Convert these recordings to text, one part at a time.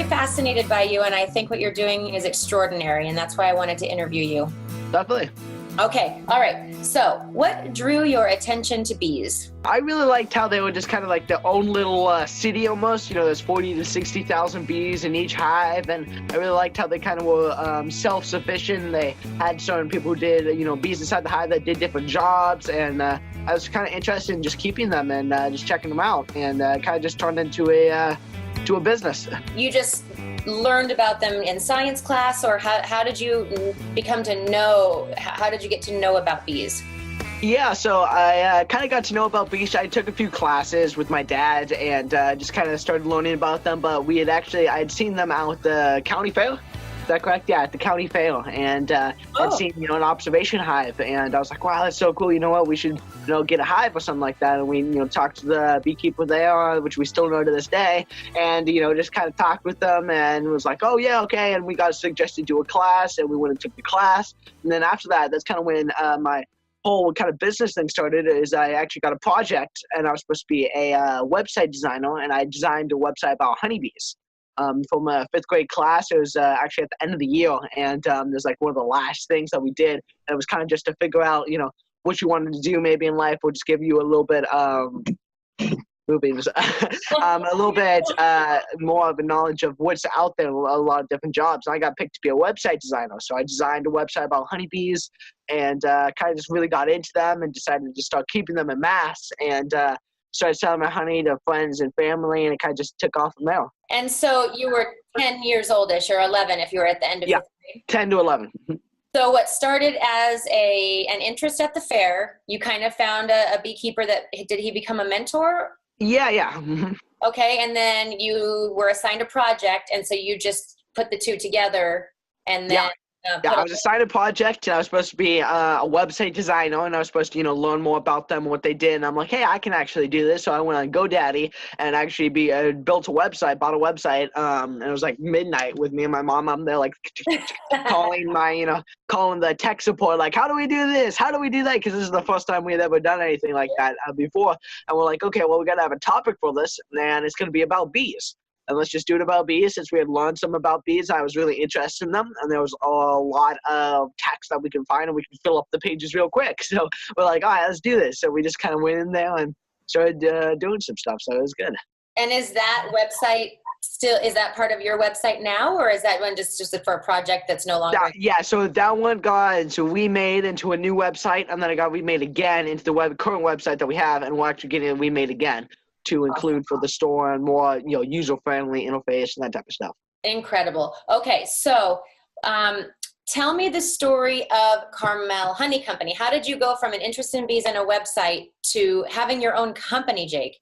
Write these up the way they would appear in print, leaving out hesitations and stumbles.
fascinated by you, and I think what you're doing is extraordinary, and that's why I wanted to interview you. Definitely. Okay, all right. So, what drew your attention to bees? I really liked how they were just kind of like their own little city almost. You know, there's 40 to 60,000 bees in each hive, and I really liked how they kind of were self-sufficient. They had certain people who did, bees inside the hive that did different jobs, and I was kind of interested in just keeping them and just checking them out, and kind of just turned into a business. You just learned about them in science class, or how did you become to know, how did you get to know about bees? Yeah, so I kind of got to know about bees. I took a few classes with my dad and just kind of started learning about them, but I had seen them out at the county fair. Is that correct? Yeah, at the county fair, and I'd seen, an observation hive, and I was like, wow, that's so cool. You know what? We should, get a hive or something like that. And we, talked to the beekeeper there, which we still know to this day, and, just kind of talked with them and was like, oh, yeah, okay. And we got suggested to do a class, and we went and took the class. And then after that, that's kind of when my whole kind of business thing started. Is I actually got a project, and I was supposed to be a website designer, and I designed a website about honeybees. From a fifth grade class. It was actually at the end of the year, and it was like one of the last things that we did, and it was kind of just to figure out, what you wanted to do maybe in life. We'll just give you a little bit movies, a little bit more of a knowledge of what's out there, a lot of different jobs. And I got picked to be a website designer, so I designed a website about honeybees, and kind of just really got into them and decided to start keeping them in mass, and started selling my honey to friends and family, and it kind of just took off from there. And so you were 10 years oldish, or 11 if you were at the end of fifth grade. 10 to 11. So what started as an interest at the fair, you kind of found a beekeeper did he become a mentor? Yeah. Okay, and then you were assigned a project, and so you just put the two together, and then I was assigned a project, and I was supposed to be a website designer, and I was supposed to, learn more about them and what they did. And I'm like, hey, I can actually do this. So I went on GoDaddy and actually built a website, bought a website, and it was like midnight with me and my mom. I'm there like calling calling the tech support, like, how do we do this? How do we do that? Because this is the first time we had ever done anything like that before. And we're like, okay, well, we got to have a topic for this, and it's going to be about bees. And let's just do it about bees. Since we had learned some about bees, I was really interested in them, and there was a lot of text that we can find, and we can fill up the pages real quick. So we're like, all right, let's do this. So we just kind of went in there and started doing some stuff. So it was good. And is that website is that part of your website now, or is that one just for a project that's no longer? Yeah, so that one got remade into a new website, and then it got remade again into the current website that we have, and we're actually getting it remade again to include for the store and more, user-friendly interface and that type of stuff. Incredible. Okay, so tell me the story of Carmel Honey Company. How did you go from an interest in bees and a website to having your own company, Jake?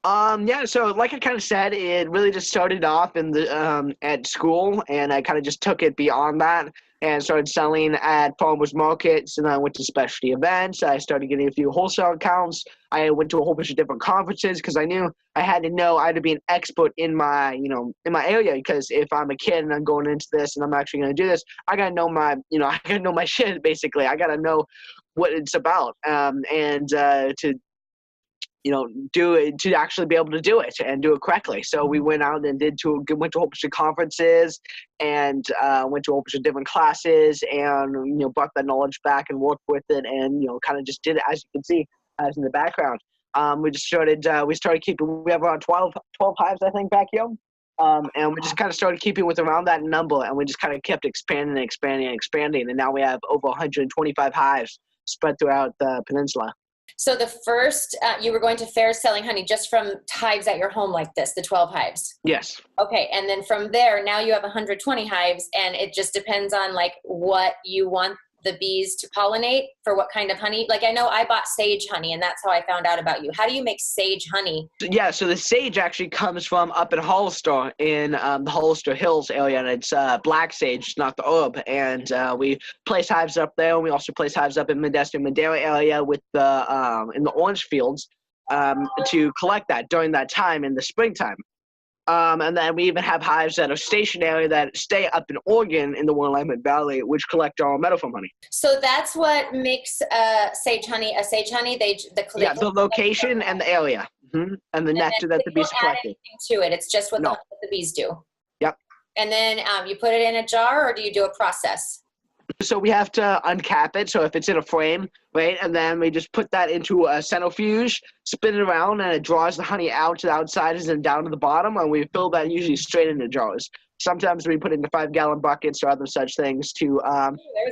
So like I kind of said, it really just started off in the at school, and I kind of just took it beyond that and started selling at farmers markets, and then I went to specialty events. I started getting a few wholesale accounts. I went to a whole bunch of different conferences because I knew I had to be an expert in my, in my area, because if I'm a kid and I'm going into this and I'm actually going to do this, I got to know I got to know my shit, basically. I got to know what it's about, do it, to actually be able to do it and do it correctly. So we went out and went to a whole bunch of conferences, and went to a whole bunch of different classes, and brought that knowledge back and worked with it, and kind of just did it, as you can see as in the background. We started keeping, we have around 12 hives, I think, back here. And we just kind of started keeping with around that number, and we just kind of kept expanding, and now we have over 125 hives spread throughout the peninsula. So the first, you were going to fairs selling honey just from hives at your home like this, the 12 hives? Yes. Okay, and then from there, now you have 120 hives, and it just depends on like what you want the bees to pollinate for what kind of honey. Like I know I bought sage honey, and that's how I found out about you. How do you make sage honey? Yeah, so the sage actually comes from up in Hollister, in the Hollister Hills area, and it's black sage, not the herb. And we place hives up there, and we also place hives up in Modesto, Madera area with in the orange fields to collect that during that time in the springtime. And then we even have hives that are stationary that stay up in Oregon in the Willamette Valley, which collect our meadowfoam honey. So that's what makes sage honey a sage honey? The location and the area, and the nectar that the bees are collecting. To it. It's just what the bees do. And then you put it in a jar, or do you do a process? So we have to uncap it. So if it's in a frame, right, and then we just put that into a centrifuge, spin it around, and it draws the honey out to the outsides and down to the bottom, and we fill that usually straight into jars. Sometimes we put it into 5-gallon buckets or other such things to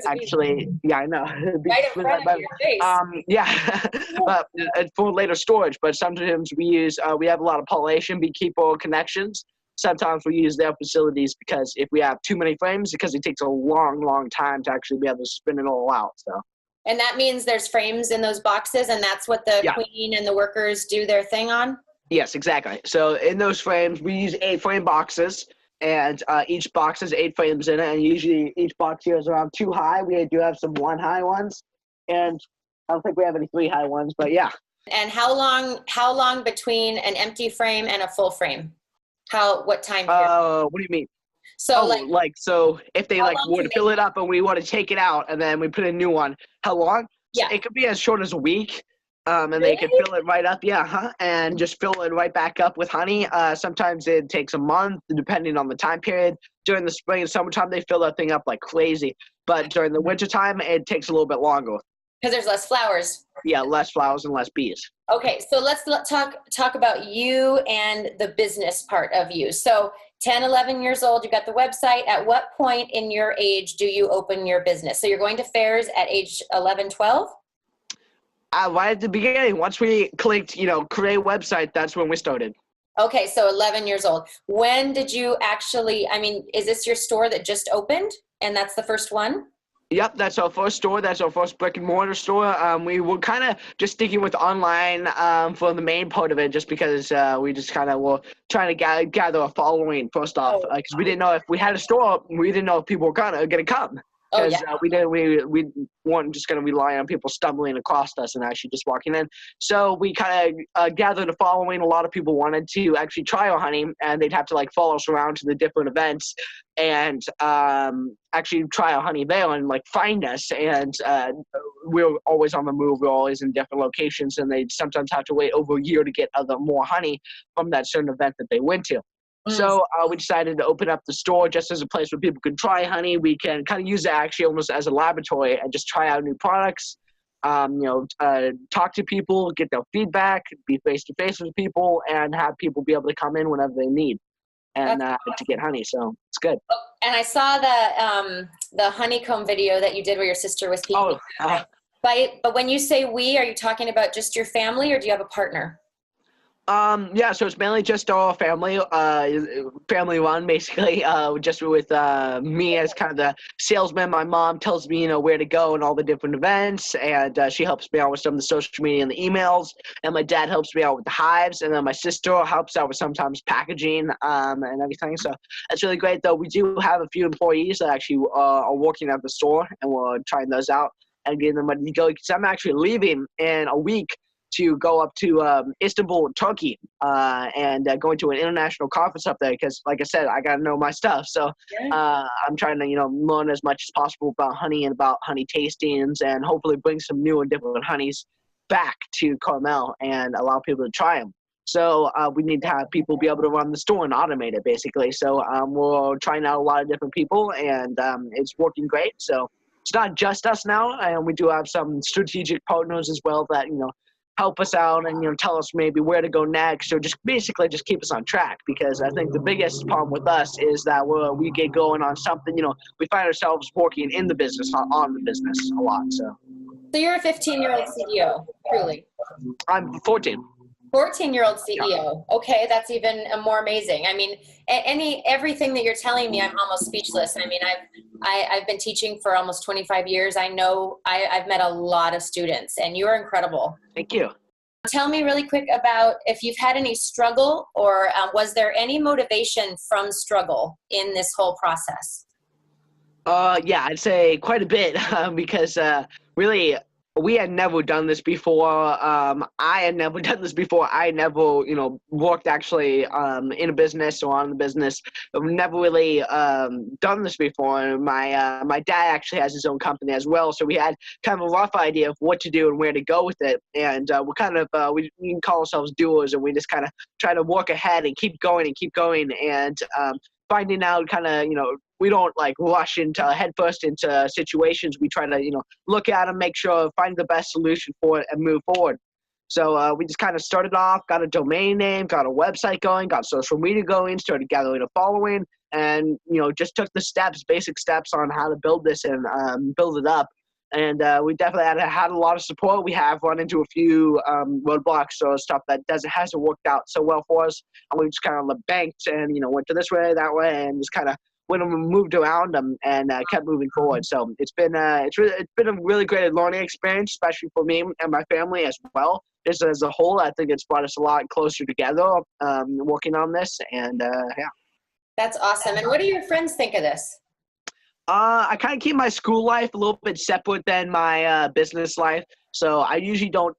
actually, yeah, I know. Right in front of your face. Yeah, but for later storage. But sometimes we use, we have a lot of pollination beekeeper connections. Sometimes we use their facilities because if we have too many frames, because it takes a long, long time to actually be able to spin it all out. So. And that means there's frames in those boxes, and that's what the queen and the workers do their thing on? Yes, exactly. So in those frames, we use 8-frame boxes, and each box has 8 frames in it, and usually each box here is around 2 high. We do have some 1 high ones, and I don't think we have any 3 high ones, but yeah. And how long between an empty frame and a full frame? What time period? What do you mean? So so if they were to fill it up and we want to take it out and then we put a new one, how long? Yeah. So it could be as short as a week. And really? They can fill it right up, and just fill it right back up with honey. Sometimes it takes a month, depending on the time period. During the spring and summertime, they fill that thing up like crazy. But during the wintertime, it takes a little bit longer. Because there's less flowers. Yeah, less flowers and less bees. Okay, so let's talk about you and the business part of you. So 10, 11 years old, you got the website. At what point in your age do you open your business? So you're going to fairs at age 11, 12? Right at the beginning. Once we clicked, create website, that's when we started. Okay, so 11 years old. When did you actually, is this your store that just opened and that's the first one? Yep, that's our first store. That's our first brick and mortar store. We were kind of just sticking with online for the main part of it, just because we just kind of were trying to gather a following first off, because we didn't know if we had a store, we didn't know if people were gonna come. Because we weren't just going to rely on people stumbling across us and actually just walking in. So we kind of gathered a following. A lot of people wanted to actually try our honey, and they'd have to follow us around to the different events and actually try our honey there and find us. And we're always on the move. We're always in different locations, and they'd sometimes have to wait over a year to get more honey from that certain event that they went to. So we decided to open up the store just as a place where people could try honey. We can kind of use it actually almost as a laboratory and just try out new products, talk to people, get their feedback, be face-to-face with people, and have people be able to come in whenever they need and to get honey. So it's good. And I saw the honeycomb video that you did where your sister was peeking. But when you say we, are you talking about just your family, or do you have a partner? So it's mainly just our family run, basically, just with me as kind of the salesman. My mom tells me, where to go and all the different events, and she helps me out with some of the social media and the emails, and my dad helps me out with the hives, and then my sister helps out with sometimes packaging and everything. So that's really great, though. We do have a few employees that actually are working at the store, and we're trying those out and getting them ready to go, because I'm actually leaving in a week to go up to Istanbul, Turkey, and going to an international conference up there, because, like I said, I got to know my stuff. So I'm trying to, learn as much as possible about honey and about honey tastings, and hopefully bring some new and different honeys back to Carmel and allow people to try them. So we need to have people be able to run the store and automate it, basically. So we're trying out a lot of different people, and it's working great. So it's not just us now, and we do have some strategic partners as well that, help us out and tell us maybe where to go next, or just basically just keep us on track, because I think the biggest problem with us is that we get going on something, we find ourselves working in the business, not on the business a lot. So you're a 15-year-old CEO, truly. I'm 14. 14-year-old CEO. Okay, that's even more amazing. Everything that you're telling me, I'm almost speechless. I've been teaching for almost 25 years. I know I've met a lot of students, and you're incredible. Thank you. Tell me really quick about if you've had any struggle, or was there any motivation from struggle in this whole process? Yeah, I'd say quite a bit, because really, we had never done this before. I had never done this before. I never, worked actually in a business or on the business. I've never really done this before. My dad actually has his own company as well, so we had kind of a rough idea of what to do and where to go with it. And we're kind of we can call ourselves doers, and we just kind of try to work ahead and keep going. And finding out kind of, we don't like rush into headfirst into situations. We try to, look at them, make sure, find the best solution for it and move forward. So we just kind of started off, got a domain name, got a website going, got social media going, started gathering a following, and, just took the basic steps on how to build this and build it up. And we definitely had a lot of support. We have run into a few roadblocks or stuff that hasn't worked out so well for us. And we just kind of banked and, went to this way, that way, and just kind of moved around them and kept moving forward. So it's been a really great learning experience, especially for me and my family as well. Just as a whole, I think it's brought us a lot closer together working on this. And yeah. That's awesome. And what do your friends think of this? I kind of keep my school life a little bit separate than my business life. So I usually don't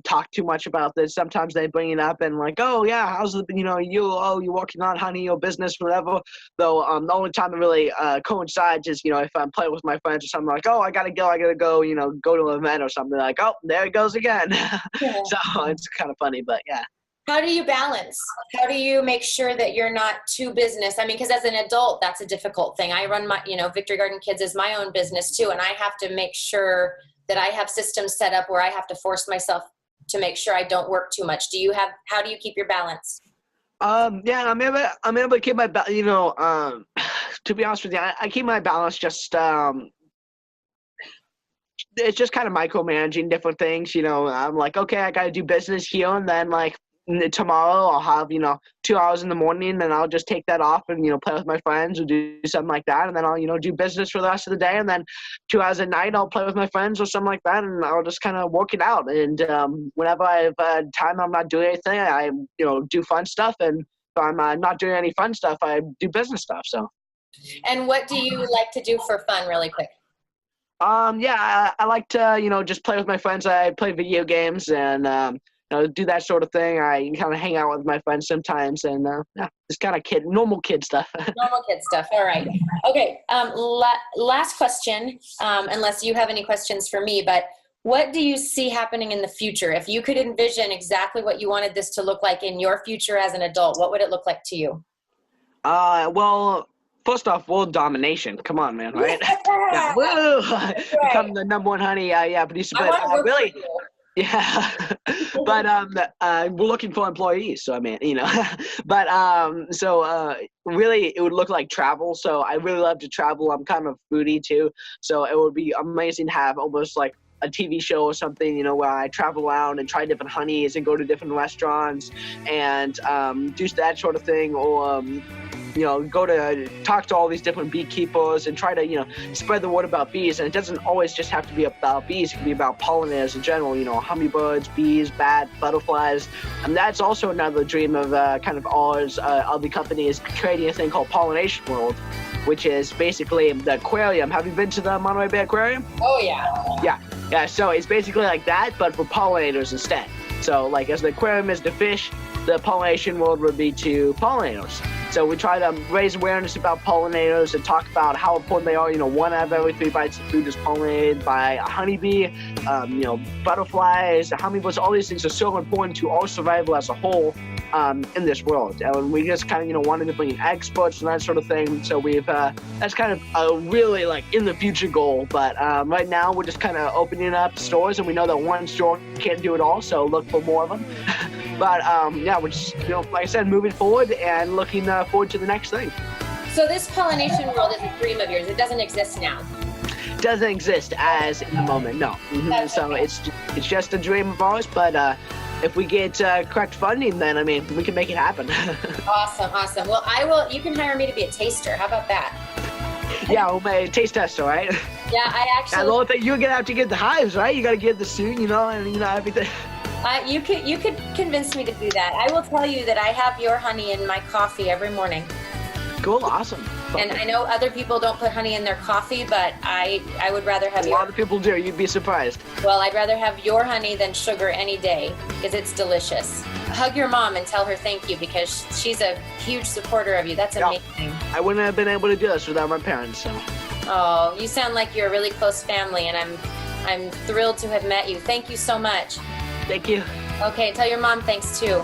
talk too much about this. Sometimes they bring it up and like, oh yeah, how's the, you're working on honey or business, whatever. Though the only time it really coincides is, if I'm playing with my friends or something like, oh, I gotta go, go to an event or something like, oh, there it goes again. Yeah. So it's kind of funny, but yeah. How do you balance? How do you make sure that you're not too business? I mean, because as an adult, that's a difficult thing. I run my, Victory Garden Kids is my own business too. And I have to make sure that I have systems set up where I have to force myself to make sure I don't work too much. How do you keep your balance? Yeah, I'm able to keep my, to be honest with you, I keep my balance just, it's just kind of micromanaging different things. I'm like, okay, I got to do business here, and then like tomorrow I'll have 2 hours in the morning, and I'll just take that off and play with my friends or do something like that, and then I'll do business for the rest of the day, and then 2 hours at night I'll play with my friends or something like that, and I'll just kind of work it out. And whenever I have time I'm not doing anything, I do fun stuff, and if I'm not doing any fun stuff, I do business stuff. So. And what do you like to do for fun, really quick? Yeah, I like to just play with my friends. I play video games and do that sort of thing. I kind of hang out with my friends sometimes, and yeah, just kind of normal kid stuff. Normal kid stuff. All right. Okay. Last question, unless you have any questions for me, but what do you see happening in the future? If you could envision exactly what you wanted this to look like in your future as an adult, what would it look like to you? Well, first off, world domination. Come on, man, right? Yeah, woo! Right. Become the #1 honey, producer. But really, yeah. But we're looking for employees. So I mean, but really, it would look like travel. So I really love to travel. I'm kind of a foodie too. So it would be amazing to have almost like a TV show or something, where I travel around and try different honeys and go to different restaurants and do that sort of thing, or go to talk to all these different beekeepers and try to, spread the word about bees. And it doesn't always just have to be about bees. It can be about pollinators in general, hummingbirds, bees, bats, butterflies. And that's also another dream of kind of ours, of the company, is creating a thing called Pollination World, which is basically the aquarium. Have you been to the Monterey Bay Aquarium? Oh, yeah. Yeah, so it's basically like that, but for pollinators instead. So, like, as the aquarium is to fish, the pollination world would be to pollinators. So we try to raise awareness about pollinators and talk about how important they are. 1 out of every 3 bites of food is pollinated by a honeybee. Butterflies, hummingbirds, all these things are so important to our survival as a whole in this world. And we just kind of, wanted to bring in experts and that sort of thing. So we've, that's kind of a really like in the future goal. But right now we're just kind of opening up stores, and we know that one store can't do it all. So look for more of them. But yeah, we're just, like I said, moving forward and looking forward to the next thing. So this pollination world is a dream of yours. It doesn't exist now. Doesn't exist as in the moment, no. Mm-hmm. So okay. It's just a dream of ours, but if we get correct funding, then, we can make it happen. Awesome. Well, you can hire me to be a taster. How about that? Yeah, well, my taste tester, right? Yeah, I actually... And the only thing, you're going to have to get the hives, right? You got to get the suit, and, everything. You could convince me to do that. I will tell you that I have your honey in my coffee every morning. Cool, awesome. And I know other people don't put honey in their coffee, but I would rather have a lot of people do. You'd be surprised. Well, I'd rather have your honey than sugar any day, because it's delicious. Hug your mom and tell her thank you, because she's a huge supporter of you. That's amazing. I wouldn't have been able to do this without my parents. So. Oh, you sound like you're a really close family, and I'm thrilled to have met you. Thank you so much. Thank you. Okay, tell your mom thanks too.